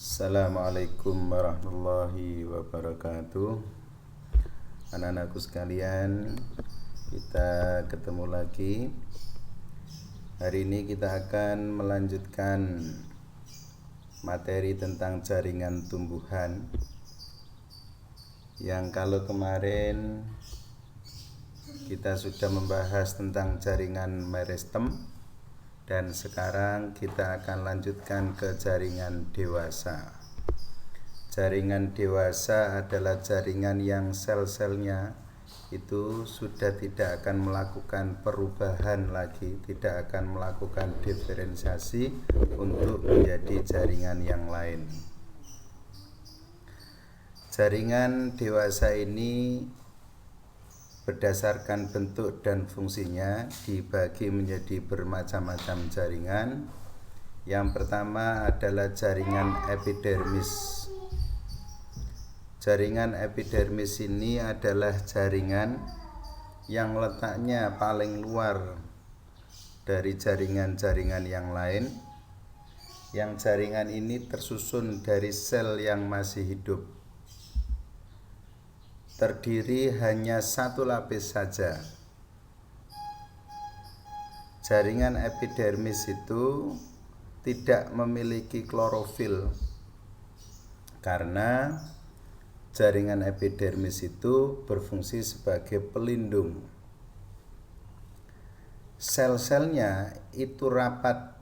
Assalamualaikum warahmatullahi wabarakatuh. Anak-anakku sekalian, kita ketemu lagi. Hari ini kita akan melanjutkan materi tentang jaringan tumbuhan. Yang kalau kemarin kita sudah membahas tentang jaringan meristem, dan sekarang kita akan lanjutkan ke jaringan dewasa. Jaringan dewasa adalah jaringan yang sel-selnya itu sudah tidak akan melakukan perubahan lagi, tidak akan melakukan diferensiasi untuk menjadi jaringan yang lain. Jaringan dewasa ini berdasarkan bentuk dan fungsinya dibagi menjadi bermacam-macam jaringan. Yang pertama adalah jaringan epidermis. Jaringan epidermis ini adalah jaringan yang letaknya paling luar dari jaringan-jaringan yang lain. Yang jaringan ini tersusun dari sel yang masih hidup, terdiri hanya satu lapis saja. Jaringan epidermis itu tidak memiliki klorofil karena jaringan epidermis itu berfungsi sebagai pelindung. Sel-selnya itu rapat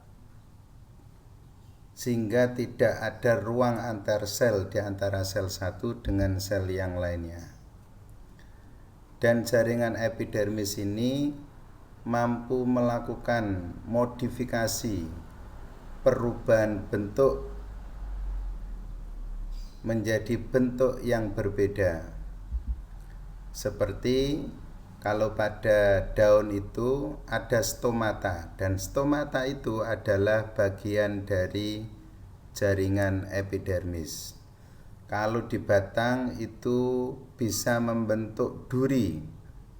sehingga tidak ada ruang antar sel di antara sel satu dengan sel yang lainnya. Dan jaringan epidermis ini mampu melakukan modifikasi perubahan bentuk menjadi bentuk yang berbeda. Seperti kalau pada daun itu ada stomata, dan stomata itu adalah bagian dari jaringan epidermis. Kalau di batang itu bisa membentuk duri.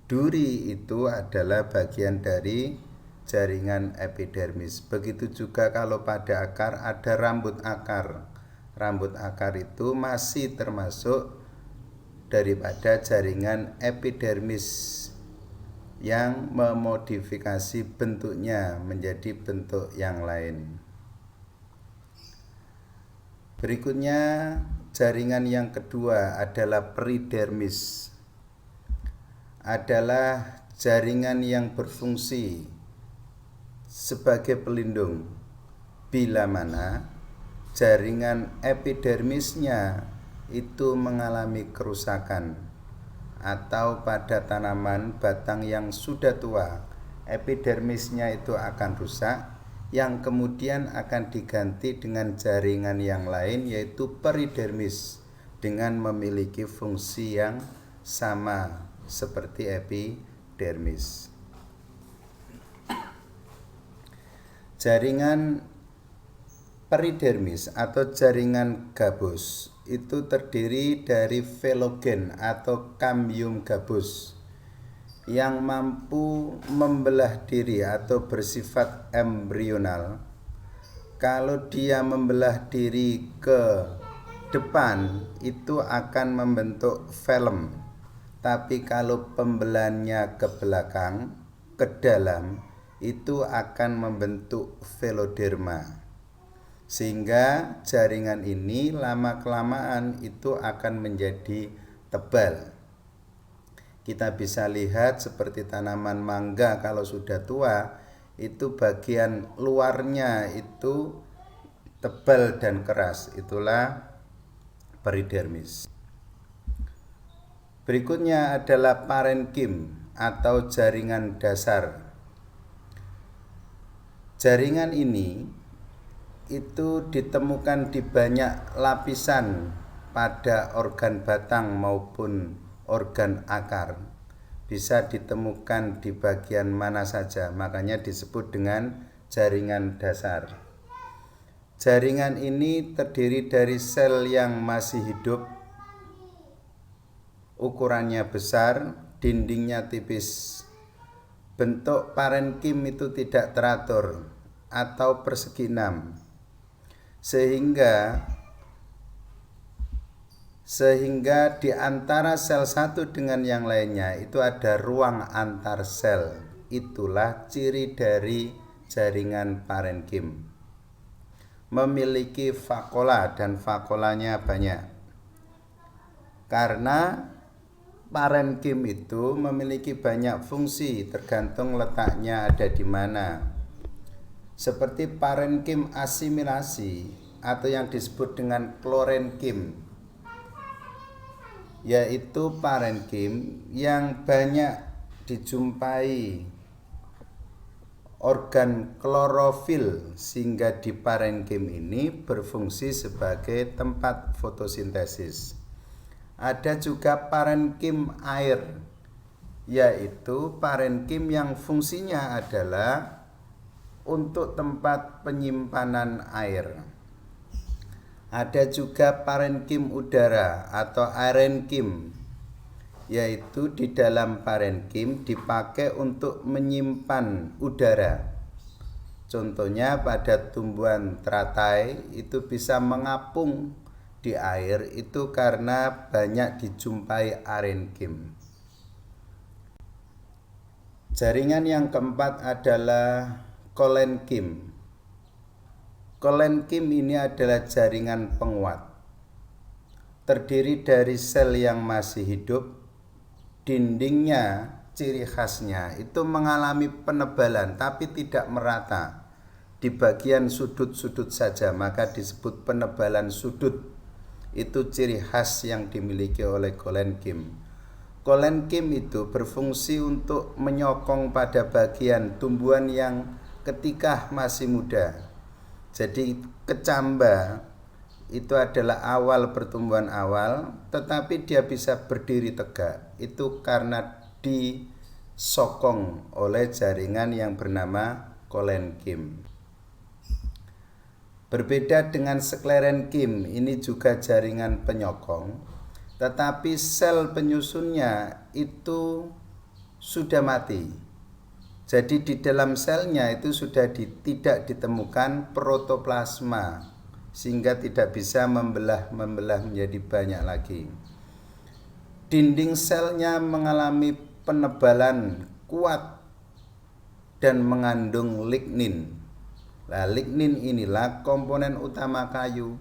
Duri itu adalah bagian dari jaringan epidermis. Begitu juga kalau pada akar ada rambut akar. Rambut akar itu masih termasuk daripada jaringan epidermis yang memodifikasi bentuknya menjadi bentuk yang lain. Berikutnya, jaringan yang kedua adalah peridermis. Adalah jaringan yang berfungsi sebagai pelindung bila mana jaringan epidermisnya itu mengalami kerusakan, atau pada tanaman batang yang sudah tua epidermisnya itu akan rusak, yang kemudian akan diganti dengan jaringan yang lain yaitu peridermis dengan memiliki fungsi yang sama seperti epidermis. Jaringan peridermis atau jaringan gabus itu terdiri dari velogen atau cambium gabus yang mampu membelah diri atau bersifat embrional. Kalau dia membelah diri ke depan itu akan membentuk velum, tapi kalau pembelahannya ke belakang, ke dalam, itu akan membentuk veloderma. Sehingga jaringan ini lama-kelamaan itu akan menjadi tebal. Kita bisa lihat seperti tanaman mangga kalau sudah tua, itu bagian luarnya itu tebal dan keras, itulah peridermis. Berikutnya adalah parenkim atau jaringan dasar. Jaringan ini itu ditemukan di banyak lapisan pada organ batang maupun organ akar. Bisa ditemukan di bagian mana saja, makanya disebut dengan jaringan dasar. Jaringan ini terdiri dari sel yang masih hidup, ukurannya besar, dindingnya tipis. Bentuk parenkim itu tidak teratur atau persegi 6, sehingga sehingga di antara sel satu dengan yang lainnya itu ada ruang antar sel. Itulah ciri dari jaringan parenkim. Memiliki vakola dan vakolanya banyak. Karena parenkim itu memiliki banyak fungsi tergantung letaknya ada di mana. Seperti parenkim asimilasi atau yang disebut dengan klorenkim, yaitu parenkim yang banyak dijumpai organ klorofil, sehingga di parenkim ini berfungsi sebagai tempat fotosintesis. Ada juga parenkim air, yaitu parenkim yang fungsinya adalah untuk tempat penyimpanan air. Ada juga parenkim udara atau aerenkim, yaitu di dalam parenkim dipakai untuk menyimpan udara. Contohnya pada tumbuhan teratai itu bisa mengapung di air itu karena banyak dijumpai aerenkim. Jaringan yang keempat adalah kolenkim. Kolenkim ini adalah jaringan penguat. Terdiri dari sel yang masih hidup. Dindingnya, ciri khasnya itu mengalami penebalan tapi tidak merata. Di bagian sudut-sudut saja, maka disebut penebalan sudut. Itu ciri khas yang dimiliki oleh kolenkim. Kolenkim itu berfungsi untuk menyokong pada bagian tumbuhan yang ketika masih muda. Jadi kecamba itu adalah awal pertumbuhan awal, tetapi dia bisa berdiri tegak. Itu karena disokong oleh jaringan yang bernama kolenkim. Berbeda dengan sklerenkim, ini juga jaringan penyokong, tetapi sel penyusunnya itu sudah mati. Jadi di dalam selnya itu sudah tidak ditemukan protoplasma, sehingga tidak bisa membelah menjadi banyak lagi. Dinding selnya mengalami penebalan kuat dan mengandung lignin. Nah, lignin inilah komponen utama kayu.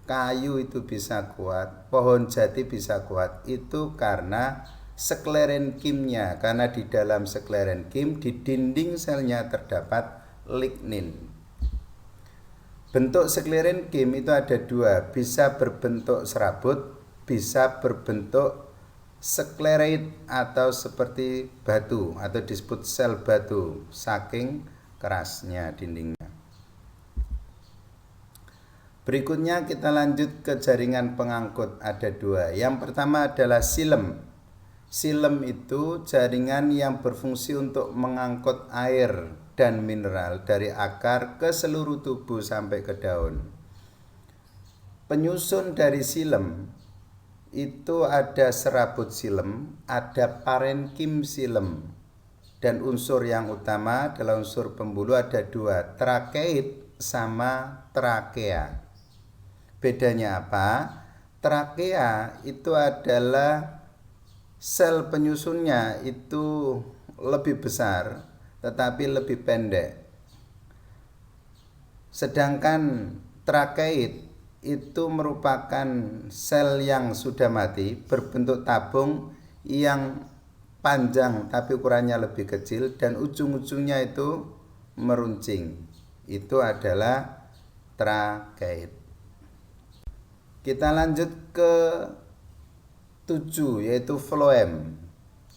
Kayu itu bisa kuat, pohon jati bisa kuat, itu karena sklerenkimnya, karena di dalam sklerenkim di dinding selnya terdapat lignin. Bentuk sklerenkim itu ada dua, bisa berbentuk serabut, bisa berbentuk skleroid atau seperti batu atau disebut sel batu, saking kerasnya dindingnya. Berikutnya kita lanjut ke jaringan pengangkut, ada dua. Yang pertama adalah silem. Silem itu jaringan yang berfungsi untuk mengangkut air dan mineral dari akar ke seluruh tubuh sampai ke daun. Penyusun dari silem itu ada serabut silem, ada parenkim silem, dan unsur yang utama adalah unsur pembuluh ada dua, trakeid sama trakea. Bedanya apa? Trakea itu adalah sel penyusunnya itu lebih besar tetapi lebih pendek. Sedangkan trakeid itu merupakan sel yang sudah mati berbentuk tabung yang panjang tapi ukurannya lebih kecil dan ujung-ujungnya itu meruncing. Itu adalah trakeid. Kita lanjut ke 7, yaitu floem,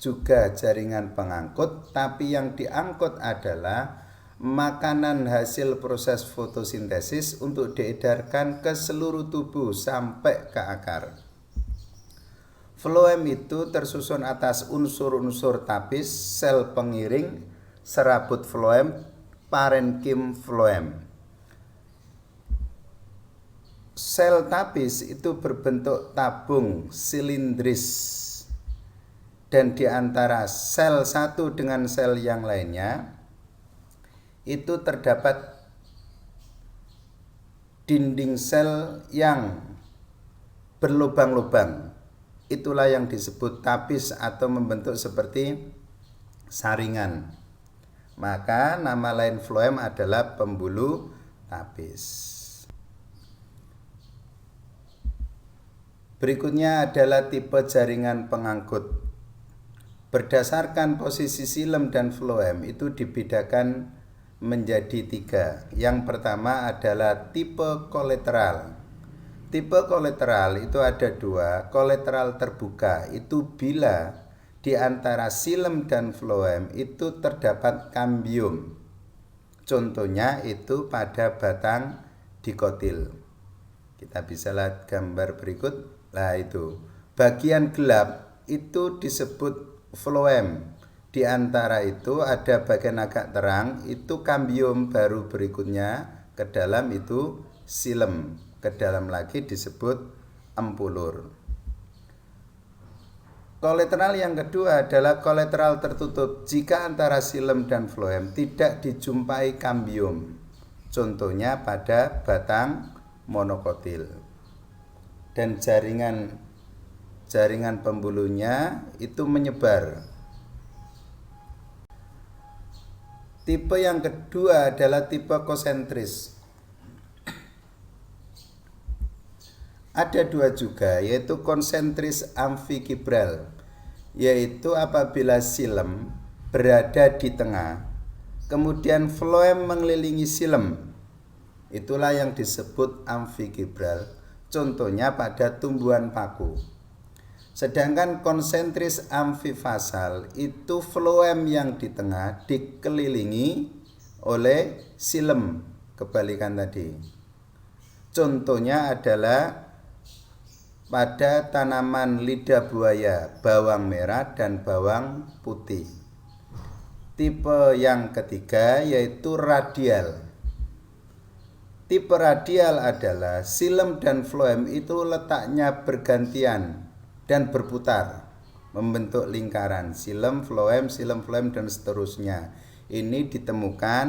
juga jaringan pengangkut, tapi yang diangkut adalah makanan hasil proses fotosintesis untuk diedarkan ke seluruh tubuh sampai ke akar. Floem itu tersusun atas unsur-unsur tapis, sel pengiring, serabut floem, parenkim floem. Sel tapis itu berbentuk tabung silindris, dan di antara sel satu dengan sel yang lainnya itu terdapat dinding sel yang berlubang-lubang. Itulah yang disebut tapis atau membentuk seperti saringan. Maka nama lain floem adalah pembuluh tapis. Berikutnya adalah tipe jaringan pengangkut. Berdasarkan posisi silem dan floem itu dibedakan menjadi 3. Yang pertama adalah tipe kolateral. Tipe kolateral itu ada 2. Kolateral terbuka itu bila di antara silem dan floem itu terdapat kambium. Contohnya itu pada batang dikotil. Kita bisa lihat gambar berikut. Nah itu bagian gelap itu disebut floem. Di antara itu ada bagian agak terang itu kambium, baru berikutnya ke dalam itu silem. Ke dalam lagi disebut empulur. Kolateral yang kedua adalah kolateral tertutup jika antara silem dan floem tidak dijumpai kambium. Contohnya pada batang monokotil. Dan jaringan pembuluhnya itu menyebar. Tipe yang kedua adalah tipe konsentris. Ada 2 juga, yaitu konsentris amfikibral, yaitu apabila silem berada di tengah, kemudian floem mengelilingi silem. Itulah yang disebut amfikibral. Contohnya pada tumbuhan paku. Sedangkan konsentris amfifasal itu floem yang di tengah dikelilingi oleh silem, kebalikan tadi. Contohnya adalah pada tanaman lidah buaya, bawang merah dan bawang putih. Tipe yang ketiga yaitu radial. Tipe radial adalah silem dan floem itu letaknya bergantian dan berputar, membentuk lingkaran. Silem, floem, dan seterusnya. Ini ditemukan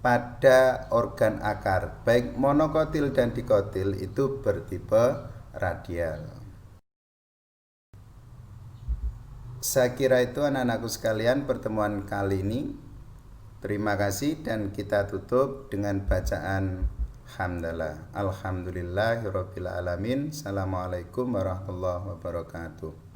pada organ akar, baik monokotil dan dikotil itu bertipe radial. Saya kira itu anak-anakku sekalian pertemuan kali ini. Terima kasih dan kita tutup dengan bacaan hamdalah. Alhamdulillahirabbil alamin. Assalamualaikum warahmatullahi wabarakatuh.